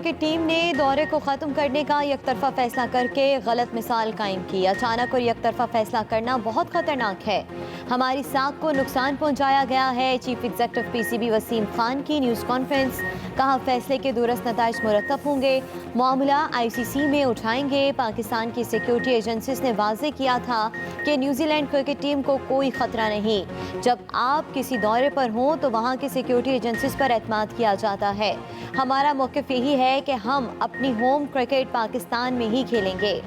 Cricket team ने दौरे को ख़त्म करने का एकतरफा फैसला करके गलत मिसाल कायम की। अचानक और एकतरफा फैसला करना बहुत खतरनाक है। हमारी साख को नुकसान पहुंचाया गया है। Chief executive PCB Wasim Khan की न्यूज़ कॉन्फ्रेंस। कहा फैसले के दूरस्त नताइज मुरतब होंगे, मामला आईसीसी में उठाएंगे। पाकिस्तान की सिक्योरिटी एजेंसीज ने वाजे किया था कि न्यूजीलैंड क्रिकेट टीम को कोई खतरा नहीं। जब आप किसी दौरे पर हों तो वहाँ की सिक्योरिटी एजेंसीज पर एतमाद किया जाता है। हमारा मौक़िफ़ यही है कि हम अपनी होम क्रिकेट पाकिस्तान में ही खेलेंगे।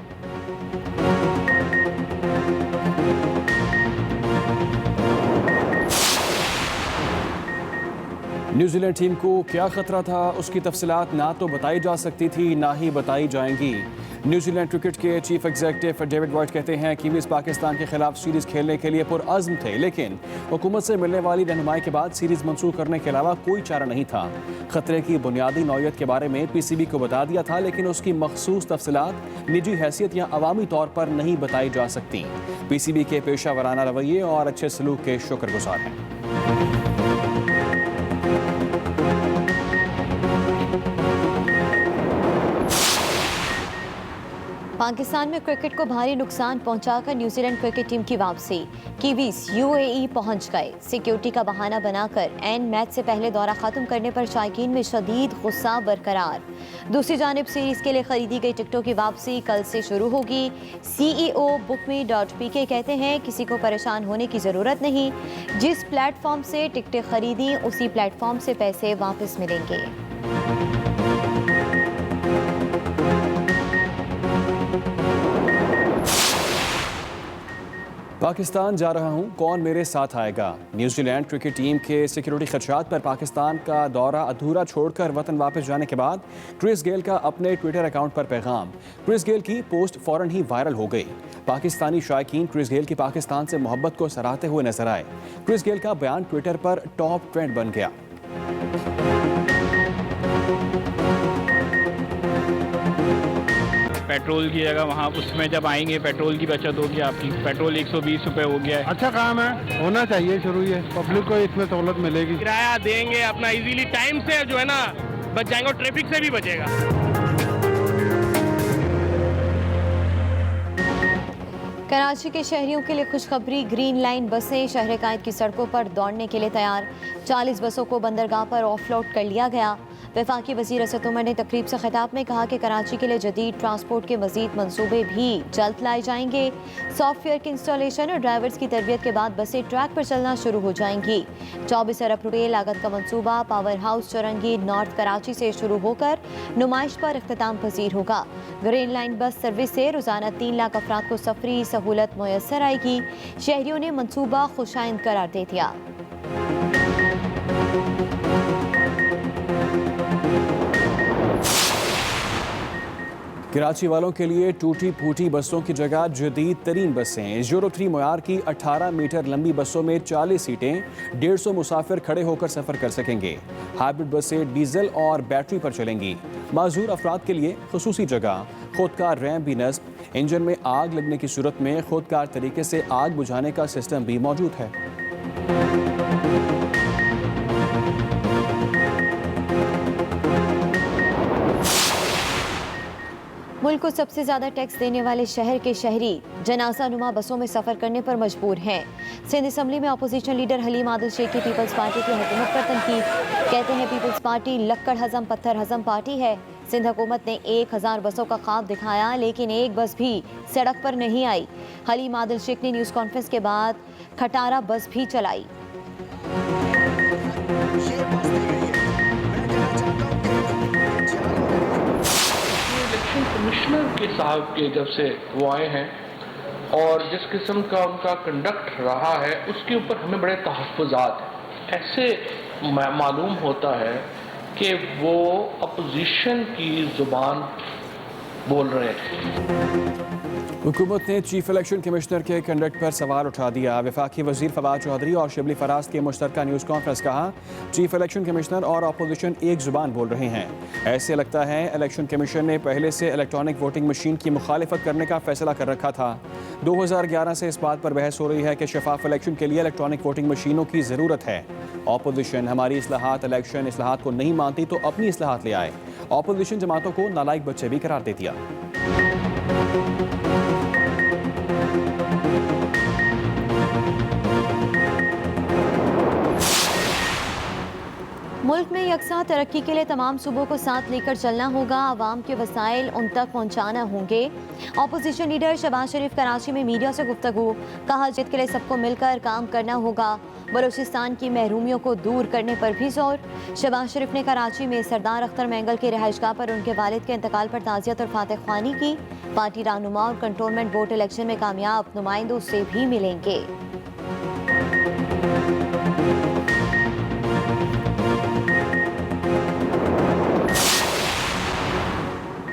न्यूजीलैंड टीम को क्या खतरा था, उसकी तफसीलात ना तो बताई जा सकती थी ना ही बताई जाएंगी। न्यूजीलैंड क्रिकेट के चीफ एग्जीक्यूटिव डेविड वाइट कहते हैं कि कीवीज पाकिस्तान के खिलाफ सीरीज खेलने के लिए पुरअज़्म थे, लेकिन हुकूमत से मिलने वाली रहनुमाई के बाद सीरीज मंसूख करने के अलावा कोई चारा नहीं था। खतरे की बुनियादी नौयत के बारे में पीसीबी को बता दिया था, लेकिन उसकी मखसूस तफसीलात निजी हैसियत या अवामी तौर पर नहीं बताई जा सकती। पीसीबी के पेशा वराना रवैये और अच्छे सलूक के शुक्रगुजार हैं। पाकिस्तान में क्रिकेट को भारी नुकसान पहुंचाकर न्यूजीलैंड क्रिकेट टीम की वापसी। कीवीज यूएई पहुंच गए। सिक्योरिटी का बहाना बनाकर एन मैच से पहले दौरा खत्म करने पर शायकीन में शदीद गुस्सा बरकरार। दूसरी जानिब सीरीज के लिए खरीदी गई टिकटों की वापसी कल से शुरू होगी। CEO bookme.pk कहते हैं किसी को परेशान होने की ज़रूरत नहीं। जिस प्लेटफॉर्म से टिकटें खरीदी उसी प्लेटफॉर्म से पैसे वापस मिलेंगे। पाकिस्तान जा रहा हूं, कौन मेरे साथ आएगा? न्यूजीलैंड क्रिकेट टीम के सिक्योरिटी खदशात पर पाकिस्तान का दौरा अधूरा छोड़कर वतन वापस जाने के बाद क्रिस गेल का अपने ट्विटर अकाउंट पर पैगाम। क्रिस गेल की पोस्ट फौरन ही वायरल हो गई। पाकिस्तानी शायकीन क्रिस गेल की पाकिस्तान से मोहब्बत को सराहते हुए नजर आए। क्रिस गेल का बयान ट्विटर पर टॉप ट्रेंड बन गया। पेट्रोल की जगह वहाँ उसमें जब आएंगे पेट्रोल की बचत होगी आपकी। पेट्रोल 120 रुपये हो गया है। अच्छा काम है, होना चाहिए शुरू। ये पब्लिक को इसमें सहूलत मिलेगी। किराया देंगे अपना इजीली, टाइम से जो है ना बच जाएंगे और ट्रैफिक से भी बचेगा। कराची के शहरियों के लिए खुशखबरी। ग्रीन लाइन बसें शहर कायद की सड़कों पर दौड़ने के लिए तैयार। 40 बसों को बंदरगाह पर ऑफलोड कर लिया गया। वफाकी वज़ीर असद उमर ने तकरीब से खिताब में कहा कि कराची के लिए जदीद ट्रांसपोर्ट के मज़ीद मंसूबे भी जल्द लाए जाएंगे। सॉफ्टवेयर की इंस्टॉलेशन और ड्राइवर्स की तरबियत के बाद बसें ट्रैक पर चलना शुरू हो जाएंगी। 24 अरब रुपये लागत का मंसूबा पावर हाउस चौरंगी नॉर्थ कराची से शुरू होकर नुमाइश पर इख्तिताम पजीर होगा। ग्रीन लाइन बस सर्विस से रोज़ाना 3 लाख अफराद को सफरी सहूलत मुयसर आएगी। शहरियों ने मंसूबा खुशाइंद करार दे दिया। कराची वालों के लिए टूटी फूटी बसों की जगह जदीद तरीन बसें। यूरो 3 मयार की 18 मीटर लंबी बसों में 40 सीटें, 150 मुसाफिर खड़े होकर सफ़र कर सकेंगे। हाइब्रिड बसें डीजल और बैटरी पर चलेंगी। माजूर अफराद के लिए खुसूसी जगह, खुदकार रैंप भी नस्ब। इंजन में आग लगने की सूरत में खुदकार तरीके से आग बुझाने का सिस्टम भी मौजूद है। मुल्क को सबसे ज्यादा टैक्स देने वाले शहर के शहरी जनाजा नुमा बसों में सफर करने पर मजबूर हैं। सिंध असम्बली में अपोजिशन लीडर हलीम आदिल शेख की पीपल्स पार्टी की हुकूमत पर तनकीद। कहते हैं पीपल्स पार्टी लक्कड़ हजम पत्थर हजम पार्टी है। सिंध हुकूमत ने 1000 बसों का ख्वाब दिखाया, लेकिन एक बस भी सड़क पर नहीं आई। हलीम आदिल शेख ने न्यूज़ कॉन्फ्रेंस के बाद खटारा बस भी चलाई। कमिश्नर के साहब के जब से वो आए हैं और जिस किस्म का उनका कंडक्ट रहा है उसके ऊपर हमें बड़े तहफ़्फ़ुज़ात हैं। ऐसे मालूम होता है कि वो अपोजिशन की ज़ुबान बोल रहे थे। हुकूमत ने चीफ इलेक्शन कमिश्नर के कंडक्ट पर सवाल उठा दिया। वफाकी वजीर फवाद चौधरी और शिबली फराज के मुश्तरका न्यूज़ कॉन्फ्रेंस कहा, चीफ इलेक्शन कमिश्नर और अपोजिशन एक जुबान बोल रहे हैं। ऐसे लगता है इलेक्शन कमीशन ने पहले से इलेक्ट्रॉनिक वोटिंग मशीन की मुखालिफत करने का फैसला कर रखा था। 2011 से इस बात पर बहस हो रही है कि शफाफ इलेक्शन के लिए इलेक्ट्रॉनिक वोटिंग मशीनों की ज़रूरत है। अपोजिशन हमारी इस्लाहात इलेक्शन इस्लाहात को नहीं मानती तो अपनी इस्लाहात ले आए। ऑपोजिशन जमातों को नालायक बच्चे भी करार दे दिया। मुल्क में यकसा तरक्की के लिए तमाम सूबों को साथ लेकर चलना होगा, आवाम के वसाइल उन तक पहुँचाना होंगे। अपोजिशन लीडर शहबाज शरीफ कराची में मीडिया से गुफ्तगू, कहा जीत के लिए सबको मिलकर काम करना होगा, बलूचिस्तान की महरूमियों को दूर करने पर भी जोर। शहबाज शरीफ ने कराची में सरदार अख्तर मैंगल के रिहाइशगाह पर उनके वालिद के इंतकाल पर ताज़ियत और फातह ख्वानी की। पार्टी रहनुमा और कंटोनमेंट बोर्ड इलेक्शन में कामयाब नुमाइंदों से भी मिलेंगे।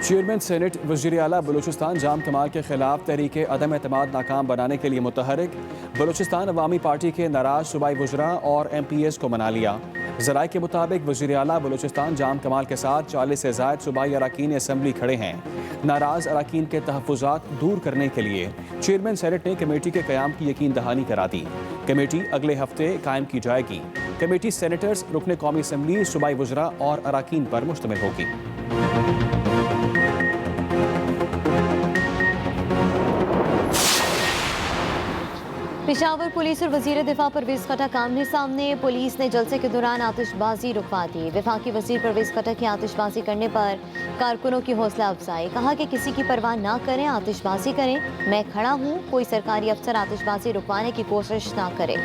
चेयरमैन सेनेट वज़ीर आला बलूचिस्तान जाम कमाल के खिलाफ तहरीक अदम एतमाद नाकाम बनाने के लिए मुतहरिक। बलूचिस्तान अवामी पार्टी के नाराज सूबाई वज़रा और MPs को मना लिया। ज़राए के मुताबिक वज़ीर आला बलूचिस्तान जाम कमाल के साथ 40 से ज़ायद सूबाई अरकान असम्बली खड़े हैं। नाराज अरकान के तहफ़्फ़ुज़ात दूर करने के लिए चेयरमैन सेनेट ने कमेटी के क़याम की यकीन दहानी करा दी। कमेटी अगले हफ्ते कायम की जाएगी। कमेटी सेनेटर्स, रुकने कौमी असम्बली, सूबाई वज़रा और अरकान पर मुश्तमिल होगी। पेशावर पुलिस और वजीर दिफा परवेज खटक आमने सामने। पुलिस ने जलसे के दौरान आतिशबाजी रुकवा दी। वफाकी वजीर परवेज खटक की आतिशबाजी करने पर कारकुनों की हौसला अफजाई, कहा कि किसी की परवाह ना करें, आतिशबाजी करें, मैं खड़ा हूँ, कोई सरकारी अफसर आतिशबाजी रुकवाने की कोशिश ना करे।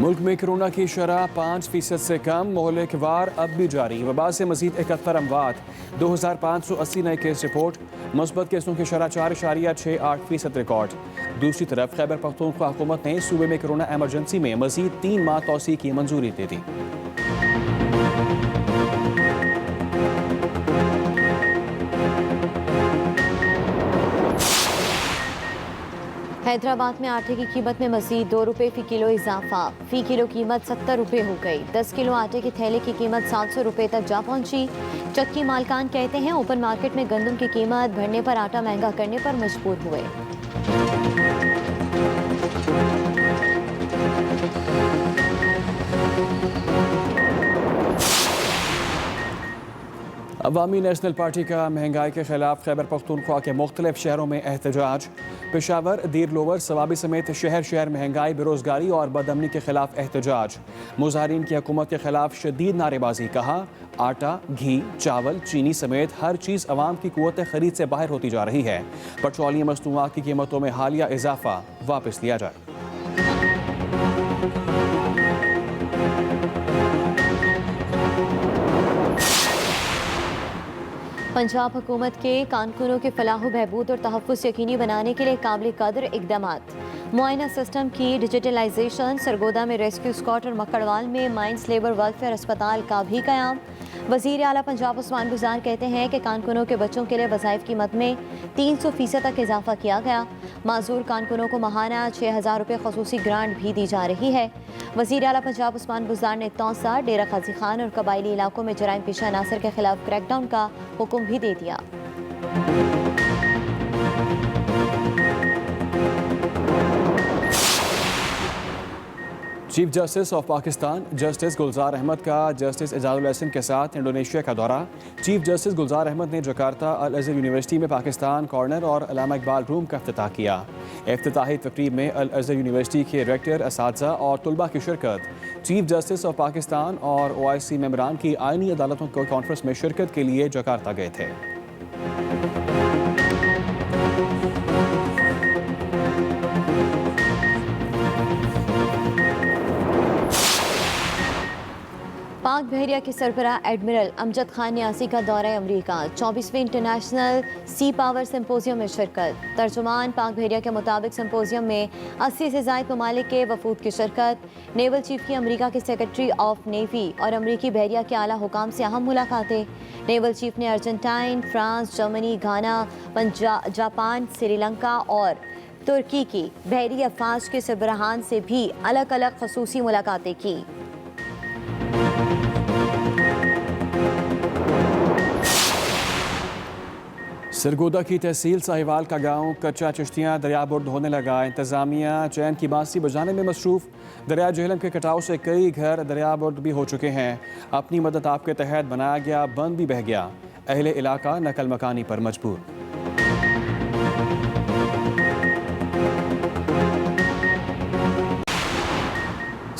मुल्क में कोरोना की शरह 5% से कम, मोहल्ले वार अब भी जारी। वबा से मजीद 71 अमवात, 2580 नए केस रिपोर्ट। मुस्बत केसों की शरह 4.68% रिकॉर्ड। दूसरी तरफ खैबर पख्तूनख्वा हुकूमत ने सूबे में कोरोना एमरजेंसी में मजीद 3 माह तौसी की मंजूरी दे दी। हैदराबाद में आटे की कीमत में मजीद 2 रुपये फ़ी किलो इजाफा। फ़ी किलो कीमत 70 रुपये हो गई। 10 किलो आटे के थैले की कीमत 700 रुपये तक जा पहुंची। चक्की मालकान कहते हैं ओपन मार्केट में गंदम की कीमत बढ़ने पर आटा महंगा करने पर मजबूर हुए। अवामी नेशनल पार्टी का महंगाई के खिलाफ खैबर पख्तूनख्वा के मुख्तलिफ शहरों में एहतजाज। पेशावर, दीर लोवर, सवाबी समेत शहर शहर महंगाई, बेरोजगारी और बदअमनी के खिलाफ एहतजाज। मुजाहिरीन की हुकूमत के खिलाफ शदीद नारेबाजी, कहा आटा, घी, चावल, चीनी समेत हर चीज़ अवाम की कुव्वत खरीद से बाहर होती जा रही है। पेट्रोलियम मसनूआत की कीमतों में हालिया इजाफा वापस लिया जाए। पंजाब हुकूमत के कारकुनों के फलाह बहबूद और तहफ़्फ़ुज़ यकीनी बनाने के लिए काबिल कदर इक़दामात। मुआयना सिस्टम की डिजिटलाइजेशन, सरगोदा में रेस्क्यू स्क्वाड और मकड़वाल में माइंस लेबर वेलफेयर अस्पताल का भी क़याम। वज़ीर आला पंजाब उस्मान गुज़ार कहते हैं कि कारकुनों के बच्चों के लिए वज़ाइफ की मद में 300% तक इजाफा किया गया। माजूर कारकुनों को माहाना 6000 रुपये खसूसी ग्रांट भी दी जा रही है। वज़ीर आला पंजाब उस्मान गुज़ार ने तौसा, डेरा गाजी खान और कबायली इलाकों में जराइम पेशा अनासर के खिलाफ क्रैकडाउन का हुक्म भी दे दिया। Chief justice of Pakistan justice Gulzar Ahmed का जस्टिस एजाजुल एहसन के साथ इंडोनेशिया का दौरा। चीफ जस्टिस गुलजार अहमद ने जकार्ता अल अज़हर यूनिवर्सिटी में पाकिस्तान कॉर्नर और अल्लामा इकबाल रूम का इफ्तिताह किया। इफ्तिताही तकरीब में अल अज़हर यूनिवर्सिटी के रेक्टर, असातिज़ा और तुलबा की शिरकत। चीफ जस्टिस ऑफ पाकिस्तान और OIC मेंबरान की आइनी अदालतों की कॉन्फ्रेंस में शिरकत के लिए जकार्ता गए थे। पाक बहरिया के सरबराह एडमिरल अमजद खान न्यासी का दौरा अमरीका। 24वें इंटरनेशनल सी पावर सिंपोजियम में शिरकत। तर्जुमान पाक बहरिया के मुताबिक सिंपोजियम में 80 से ज़ायद ममालिक के वफूद की शिरकत। नेवल चीफ की अमरीका के सेक्रेटरी ऑफ नेवी और अमरीकी बहरिया के आला हुकाम से अहम मुलाकातें। नेवल चीफ ने अर्जेंटाइन, फ्रांस, जर्मनी, घाना, जापान, श्रीलंका और तुर्की की बहरी अफवाज के सरबराहान से भी अलग अलग खसूसी मुलाकातें की। सरगोदा की तहसील साहिवाल का गांव कच्चा चिश्तियाँ दरिया बुर्द होने लगा। इंतजामिया चैन की बांसी बजाने में मसरूफ। दरिया झेलम के कटाव से कई घर दरिया बुर्द भी हो चुके हैं। अपनी मदद आपके तहत बनाया गया बंद भी बह गया। अहले इलाका नकल मकानी पर मजबूर।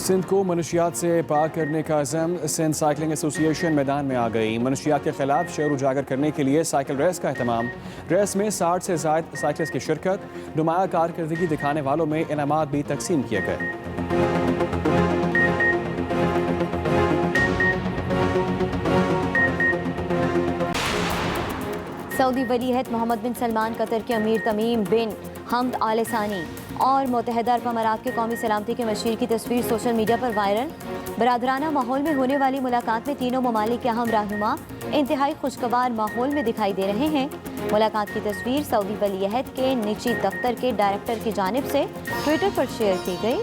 सिंध को मनशियात से पाक करने का अज़म। सिंध साइकिलिंग एसोसिएशन मैदान में आ गई। मनशियात के खिलाफ शोर उजागर करने के लिए साइकिल रेस का एहतमाम। रेस में 60 से ज़ायद साइकिलिस्ट की शिरकत। नुमाया कारकर्दगी दिखाने वालों में इनामात भी तकसीम किए गए। सऊदी वलीअहद मोहम्मद बिन सलमान, कतर के अमीर तमीम बिन हमद आल सानी और मुत्तहिदा अरब अमारात के कौमी सलामती के मशीर की तस्वीर सोशल मीडिया पर वायरल। बरादराना माहौल में होने वाली मुलाकात में तीनों ममालिक के अहम रहनुमा इंतहाई खुशगवार माहौल में दिखाई दे रहे हैं। मुलाकात की तस्वीर सऊदी वलीअहद के निजी दफ्तर के डायरेक्टर की जानिब से ट्विटर पर शेयर की गई।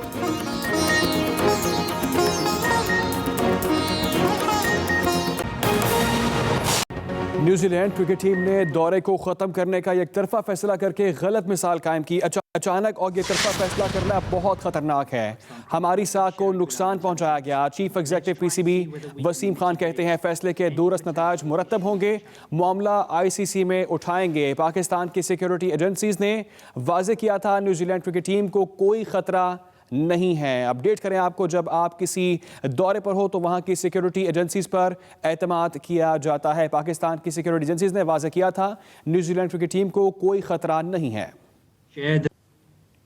न्यूजीलैंड क्रिकेट टीम ने दौरे को ख़त्म करने का एक तरफा फैसला करके गलत मिसाल कायम की। अचानक और ये तरफा फैसला करना बहुत ख़तरनाक है। हमारी साख को नुकसान पहुंचाया गया। Chief executive PCB Wasim Khan कहते हैं फैसले के दूरस्त नताज मुरतब होंगे। मामला आईसीसी में उठाएंगे। पाकिस्तान की सिक्योरिटी एजेंसीज ने वाजे किया था न्यूजीलैंड क्रिकेट टीम को कोई ख़तरा नहीं है। अपडेट करें आपको जब आप किसी दौरे पर हो तो वहां की सिक्योरिटी एजेंसीज पर एतमाद किया जाता है। पाकिस्तान की सिक्योरिटी एजेंसीज ने वाज़ेह किया था न्यूजीलैंड क्रिकेट टीम को कोई खतरा नहीं है।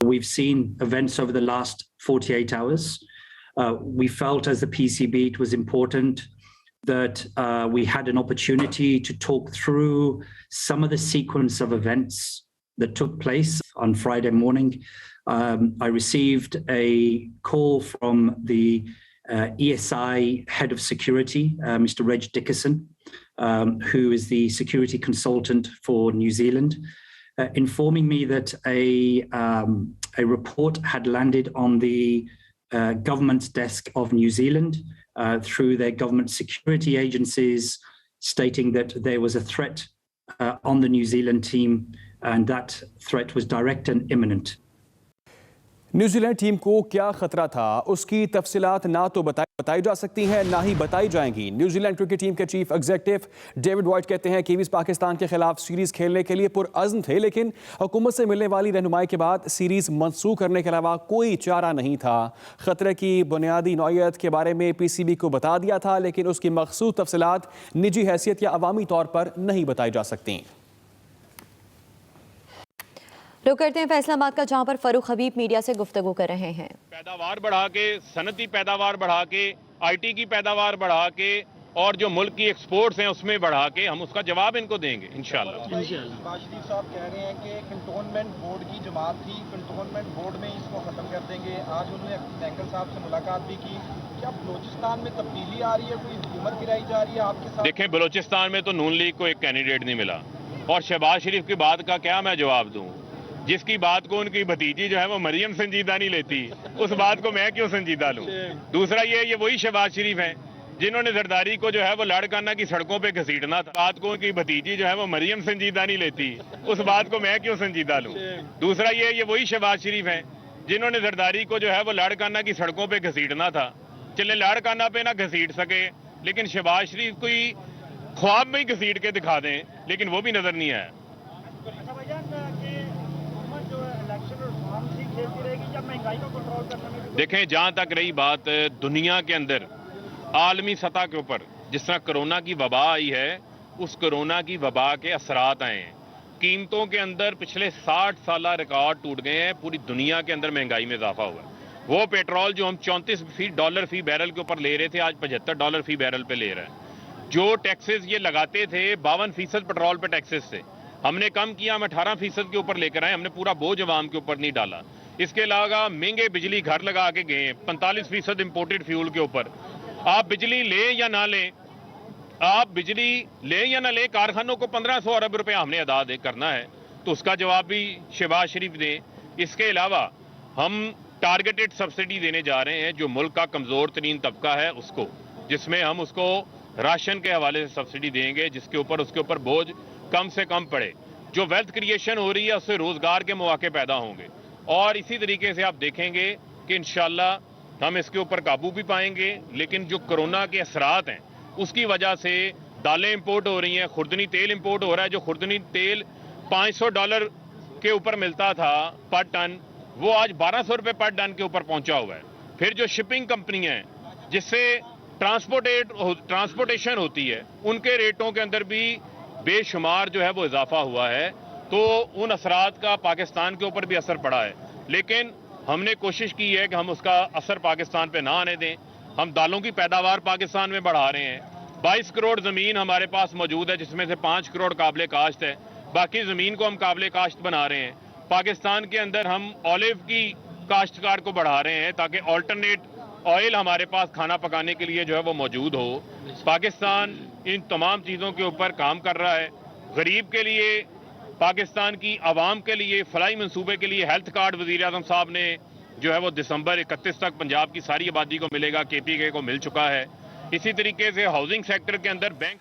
We've seen events over the last 48 hours. We felt as the PCB it was important that we had an opportunity to talk through some of the sequence of events that took place on Friday morning. I received a call from the ESI head of security, Mr. Reg Dickerson, who is the security consultant for New Zealand, informing me that a report had landed on the government's desk of New Zealand through their government security agencies, stating that there was a threat on the New Zealand team, and that threat was direct and imminent. New Zealand team को क्या खतरा था उसकी तफसीलात ना तो बताई जा सकती हैं ना ही बताई जाएंगी। न्यूजीलैंड क्रिकेट टीम के चीफ एग्जीक्यूटिव डेविड वाइट कहते हैं कीवीज पाकिस्तान के खिलाफ सीरीज खेलने के लिए पुरअज़्म थे, लेकिन हुकूमत से मिलने वाली रहनुमाई के बाद सीरीज मंसूख करने के अलावा कोई चारा नहीं था। खतरे की बुनियादी नौयत के बारे में पीसीबी को बता दिया था, लेकिन उसकी मखसूस तफसीलात निजी हैसियत या अवामी तौर पर नहीं बताई जा सकती। रुक करते हैं फैसलाबाद का, जहां पर फरूख हबीब मीडिया से गुफ्तगू कर रहे हैं। पैदावार बढ़ा के, सनती पैदावार बढ़ा के, आईटी की पैदावार बढ़ा के और जो मुल्क की एक्सपोर्ट्स हैं उसमें बढ़ा के हम उसका जवाब इनको देंगे इंशाल्लाह। बाशरीफ साहब कह रहे हैं कि कंटोनमेंट बोर्ड की जमात थी, कंटोनमेंट बोर्ड में इसको खत्म कर देंगे। आज उन्होंने बैंकर साहब से मुलाकात भी की। क्या बलोचिस्तान में तब्दीली आ रही है, कोई हुकूमत गिराई जा रही है आपके साथ? देखें, बलोचिस्तान में तो नून लीग को एक कैंडिडेट नहीं मिला और शहबाज शरीफ की बात का क्या मैं जवाब दूं? जिसकी बात को उनकी भतीजी जो है वो मरियम संजीदा नहीं लेती, उस बात को मैं क्यों संजीदा लूं? दूसरा ये वही शहबाज शरीफ हैं जिन्होंने जरदारी को जो है वो लाड़काना की सड़कों पे घसीटना था। बात को उनकी भतीजी जो है वो मरियम संजीदा नहीं लेती, उस बात को मैं क्यों संजीदा लूं? दूसरा ये वही शहबाज शरीफ हैं जिन्होंने जरदारी को जो है वो लाड़काना की सड़कों पे घसीटना था। चले लाड़काना पे ना घसीट सके, लेकिन शहबाज शरीफ को ही ख्वाब में ही घसीट के दिखा दें, लेकिन वो भी नजर नहीं आया। देखें, जहां तक रही बात दुनिया के अंदर आलमी सतह के ऊपर जिस तरह कोरोना की वबा आई है, उस कोरोना की वबा के असरात आए हैं। कीमतों के अंदर पिछले 60 साल रिकॉर्ड टूट गए हैं। पूरी दुनिया के अंदर महंगाई में इजाफा हुआ है। वो पेट्रोल जो हम $34 फी बैरल के ऊपर ले रहे थे, आज $75 फी बैरल पे ले रहे हैं। जो टैक्सेस ये लगाते थे 52% पेट्रोल पे टैक्सेस से हमने कम किया, हम 18% के ऊपर लेकर आए। हमने पूरा बोझ अवाम के ऊपर नहीं डाला। इसके अलावा महंगे बिजली घर लगा के गए 45% इंपोर्टेड फ्यूल के ऊपर। आप बिजली ले या ना लें, कारखानों को 1500 अरब रुपया हमने अदा करना है, तो उसका जवाब भी शहबाज शरीफ दें। इसके अलावा हम टारगेटेड सब्सिडी देने जा रहे हैं जो मुल्क का कमजोर तरीन तबका है उसको, जिसमें हम उसको राशन के हवाले से सब्सिडी देंगे, जिसके ऊपर उसके ऊपर बोझ कम से कम पड़े। जो वेल्थ क्रिएशन हो रही है उससे रोजगार के मौके पैदा होंगे और इसी तरीके से आप देखेंगे कि इंशाल्लाह हम इसके ऊपर काबू भी पाएंगे। लेकिन जो कोरोना के असरात हैं उसकी वजह से दालें इंपोर्ट हो रही हैं, खुर्दनी तेल इंपोर्ट हो रहा है। जो खुर्दनी तेल $500 के ऊपर मिलता था पर टन, वो आज 1200 रुपए पर टन के ऊपर पहुंचा हुआ है। फिर जो शिपिंग कंपनियां हैं जिससे ट्रांसपोर्टेशन होती है, उनके रेटों के अंदर भी बेशुमार जो है वो इजाफा हुआ है। तो उन असरात का पाकिस्तान के ऊपर भी असर पड़ा है। लेकिन हमने कोशिश की है कि हम उसका असर पाकिस्तान पे ना आने दें। हम दालों की पैदावार पाकिस्तान में बढ़ा रहे हैं। 22 करोड़ जमीन हमारे पास मौजूद है, जिसमें से 5 करोड़ काबिले काश्त है। बाकी जमीन को हम काबिले काश्त बना रहे हैं। पाकिस्तान के अंदर हम ऑलिव की काश्तकार को बढ़ा रहे हैं ताकि ऑल्टरनेट ऑयल हमारे पास खाना पकाने के लिए जो है वो मौजूद हो। पाकिस्तान इन तमाम चीज़ों के ऊपर काम कर रहा है। गरीब के लिए, पाकिस्तान की आवाम के लिए, फलाई मंसूबे के लिए हेल्थ कार्ड वज़ीर आज़म साहब ने जो है वो दिसंबर 31 तक पंजाब की सारी आबादी को मिलेगा, KPK को मिल चुका है। इसी तरीके से हाउसिंग सेक्टर के अंदर बैंक